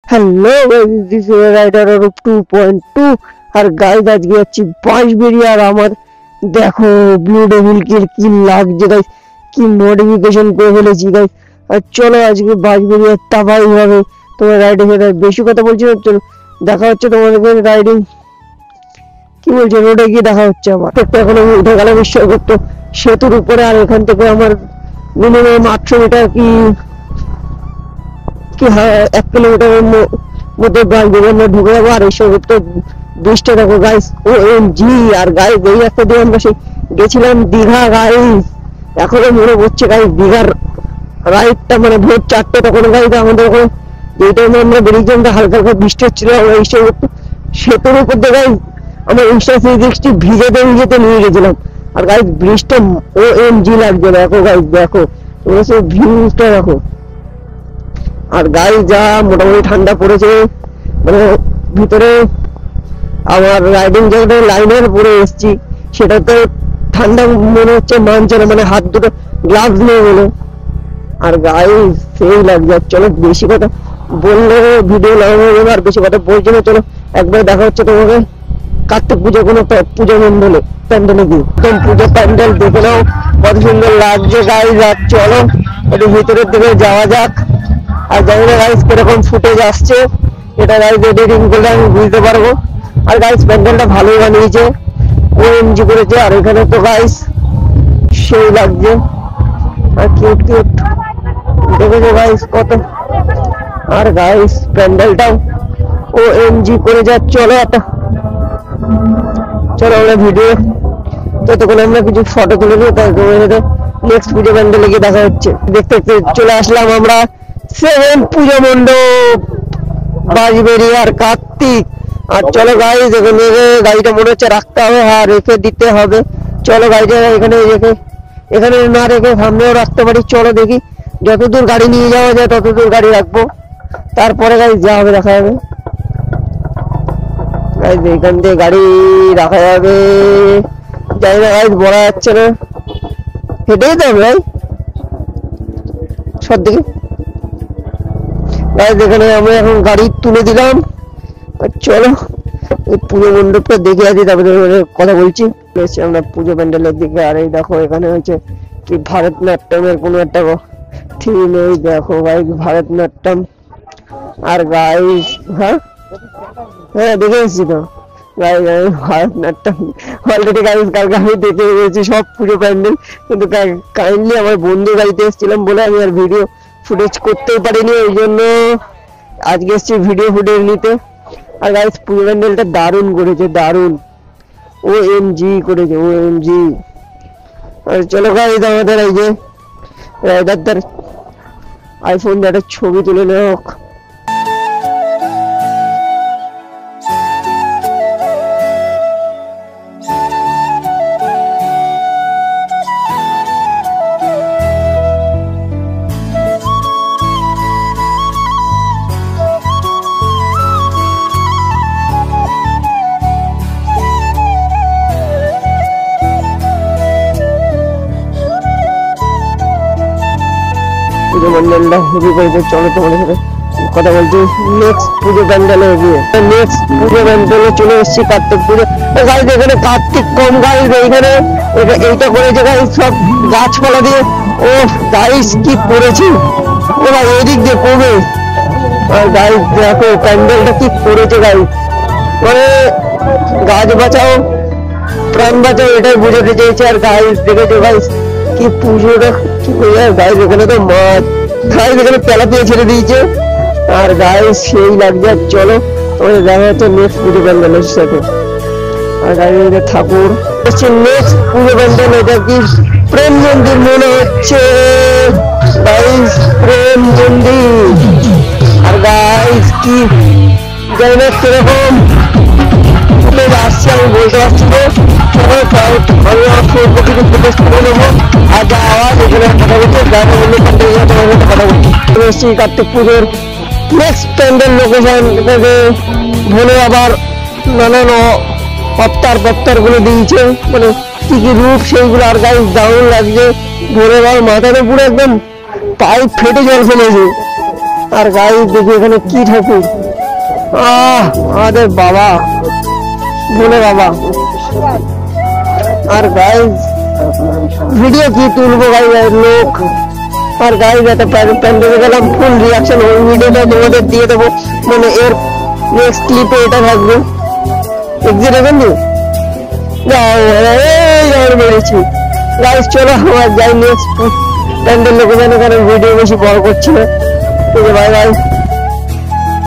Hello guys, this is rider of 2.2 আর guys আজকে যাচ্ছি বাঁশবেড়িয়া। আর আমার দেখো ব্লু ডেভিল কি লাগছে গাইস, কি মডিফিকেশন করে ফেলেছি গাইস। আর চলো আজকে বাঁশবেড়িয়া তাবাই হবে তোমার রাইডিং এর। বেশি কথা বলছি না, চলো দেখা হচ্ছে তোমাদের রাইডিং কি বলছে রোডে গিয়ে দেখা হচ্ছে। আমার তো এখন আমি উঠে গেলাম ঈশ্বরগত্ত সেতুর উপরে। আর এখান থেকে আমার মিনিমাম 800 মিটার কি 1 কিলোমিটারের মধ্যে বাঁশবেড়িয়া ঢুকে যাবো। আর ঈশ্বরগত্ত ব্রিজটা দেখো গাইস, OMG। আর গাইস এই একটা দিয়ে আমরা সেই গেছিলাম দীঘা গাইস, এখনো মনে পড়ছে গাইস দীঘার রাইডটা, মানে ভোর 4টে তখন গাইস আমাদের ওখানে যেই টাইমে আমরা বেরিয়েছিলাম হালকা হালকা বৃষ্টি হচ্ছিল। আমরা ঈশ্বরগত্ত সেতুর উপর দিয়ে গাইস আমরা Insta360 ভিজেতে নিয়ে গেছিলাম। আর গাইস ব্রিজটা OMG লাগছে দেখো গাইস, দেখো তোমরা সেই ভিউটা দেখো। আর গাইস যা মোটামুটি ঠান্ডা পড়েছে, মানে ভিতরে আমার রাইডিং জ্যাকেটের লাইনের পরে এসেছি, সেটা তো ঠান্ডা মনে হচ্ছে মানছে না, মানে হাত দুটো গ্লাভস নিয়ে বলে। আর গাইস সেই লাগছে। চলো বেশি কথা বললে ভিডিও লাগানো যাবে, আর বেশি কথা বলছি না। চলো একবার দেখা হচ্ছে তোমাকে কার্তিক পুজো কোনো পুজো প্যান্ডেলে গিয়ে। একদম পুজো প্যান্ডেল দেখে নাও কত সুন্দর লাগছে গাইস। আর চলো একটু ভিতরের দিকে যাওয়া যাক। আর জানি না গাইস কিরকম ফুটেজ আসছে, এটা গাইস এডিটিং করলে আমি বুঝতে পারবো। আর গাইস প্যান্ডেলটা ভালোই বানিয়েছে, OMG করেছে। আর এখানে তো গাইস সেই লাগছে, আর কিউট দেখেছো গাইস কত। আর গাইস প্যান্ডেলটাও OMG করে যা। চলো আমরা ভিডিও ততক্ষণ আমরা কিছু ফটো তুলে নিই, তারপরে নেক্সট পুজো প্যান্ডেলে গিয়ে দেখা হচ্ছে। দেখতে দেখতে চলে আসলাম আমরা 7 পুজো মণ্ডপ বাঁশবেড়িয়ার কার্তিক। আর চলো গাইস এখানে গাড়িটা মনে হচ্ছে রাখতে হবে, হ্যাঁ রেখে দিতে হবে। চলো গাড়িটা এখানে না রেখে সামনেও রাখতে পারি। চলো দেখি যতদূর গাড়ি নিয়ে যাওয়া যায় ততদূর গাড়ি রাখবো, তারপরে গাইস যা হবে দেখা যাবে। গাইস এখান থেকে গাড়ি রাখা যাবে, জানি না গাইস বলা যাচ্ছে না, হেঁটেই তো ভাই সব দিকে। গাইস এখানে আমরা এখন গাড়ি তুলে দিলাম। চলো এই পুজো মণ্ডপটা দেখে আসি, তারপরে কথা বলছি। আমরা পুজো প্যান্ডেলের দিকে। আর এই দেখো এখানে হচ্ছে কি ভারতনাট্যমের কোনো একটা থিম। এই দেখো গাইস ভারতনাট্যম। আর গাইস হ্যাঁ দেখে এসেছি তো গাইস ভারতনাট্যম অলরেডি গাইস কালকে আমি দেখে গেছি সব পুজো প্যান্ডেল, কিন্তু কাইন্ডলি আমার বন্ধু গাড়িতে এসেছিলাম বলে আমি আর ভিডিও ফুটেজ করতেও পারিনি, ওই জন্য আজকে এসেছি ভিডিও ফুটেজ নিতে। আর গাইস পুজো প্যান্ডেলটা দারুণ করেছে, দারুণ OMG করেছে, OMG। আর চলো গাইস আমাদের এই যে রাইডারদের আইফোন দিয়ে একটা ছবি তুলে নেওয়া হোক। পুজো প্যান্ডেলটা হেভি করেছে। চলো তোমাদের সাথে কথা বলছি নেক্সট পুজো প্যান্ডেলে গিয়ে। নেক্সট পুজো প্যান্ডেলে চলে এসেছি কার্তিক পুজো। গাইস এখানে কার্তিক কম গাইস, এইখানে এইটা করেছে গাইস সব গাছপালা দিয়ে। ও গাইস কি করেছে ওরা এদিক দিয়ে কমে। আর গাইস দেখো প্যান্ডেলটা কি করেছে গাইস, মানে গাছ বাঁচাও প্রাণ বাঁচাও এটাই বুঝাতে চেয়েছে। আর গাইস দেখেছো গাইস কি পুজোটা কি করে। গাইস এখানে তো মাছ গাইস এখানে তেলাপিয়া ছেড়ে দিয়েছে। আর গাইস সেই লাগছে। চলো তোমাদের দেখা হচ্ছে নেক্সট পুজো প্যান্ডেলের সাথে। আর গাইস ঠাকুর হচ্ছে নেক্সট পুজো প্যান্ডেল, এটা কি প্রেম মন্দির মনে হচ্ছে গাইস, প্রেম মন্দির। আর গাইস কি জানি না কিরকম আসছে আমি বলতে পারছি না। আমি আমার ফেসবুক থেকে ফুটেজ করে নেবো। আর যা আওয়াজ এখানে কথা বলছে কথা বলছি কার্তিক পুজোর নেক্সট প্যান্ডেল লোকেশন। ভোলে আবার নানান অবতার গুলো দিয়েছে, মানে কি কি রূপ সেইগুলো। আর গাইস দারুণ লাগছে। ভোলে আবার মাথার উপরে একদম পাইপ ফেটে জল ফেলেছে। আর গাইস দেখি এখানে কি ঠাকুর, আরে বাবা বলে বাবা। আর গাইস ভিডিও কি তুলবো গাইস লোক। আর গাইস একটা প্যান্ডেলে গেলাম, ফুল রিয়াকশন ওই ভিডিওটা তোমাদের দিয়ে দেবো, মানে এর নেক্সট ক্লিপে এটা থাকবে। এক্সিট এখন নি বেড়েছি গাইস। চলো আমার যাই নেক্সট প্যান্ডেল লোকেশনে, কারণ ভিডিও বেশি বড় করছি না। ঠিক আছে, বাই বাই।